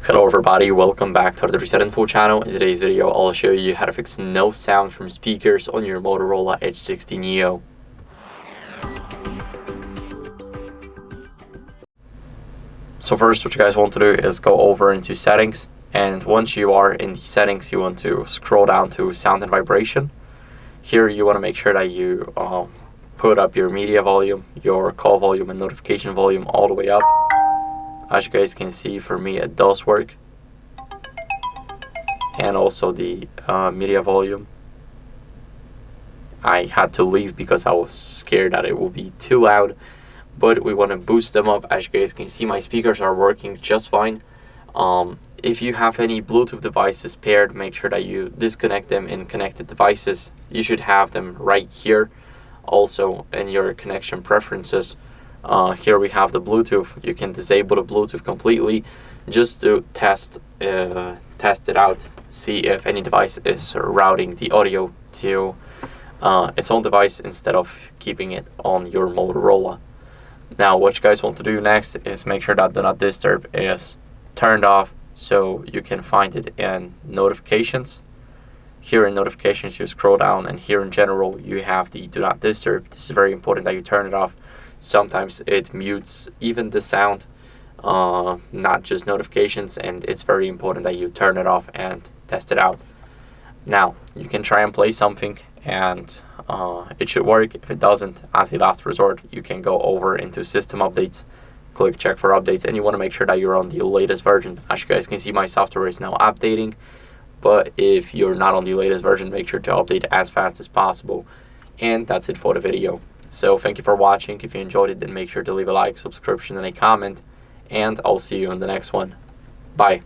Hello everybody, welcome back to the HardReset.Info channel. In today's video, I'll show you how to fix no sound from speakers on your Motorola Edge 60 Neo. So first, what you guys want to do is go over into settings, and once you are in the settings, you want to scroll down to sound and vibration. Here you want to make sure that you put up your media volume, your call volume, and notification volume all the way up. As you guys can see, for me it does work. And also the media volume. I had to leave because I was scared that it will be too loud, but we want to boost them up. As you guys can see, my speakers are working just fine. If you have any Bluetooth devices paired, make sure that you disconnect them in connected devices. You should have them right here. Also in your connection preferences, here we have the Bluetooth. You can disable the Bluetooth completely just to test it out, see if any device is routing the audio to its own device instead of keeping it on your Motorola. Now what you guys want to do next is make sure that Do Not Disturb is turned off, so you can find it in notifications. Here in notifications you scroll down, and here in general you have the Do Not Disturb. This is very important that you turn it off. Sometimes it mutes even the sound, not just notifications, and it's very important that you turn it off and test it out. Now you can try and play something and it should work. If it doesn't, as a last resort, you can go over into system updates, click check for updates, and you want to make sure that you're on the latest version. As you guys can see, my software is now updating, but if you're not on the latest version, make sure to update as fast as possible. And that's it for the video. So thank you for watching. If you enjoyed it, then make sure to leave a like, subscription, and a comment, and I'll see you in the next one. Bye.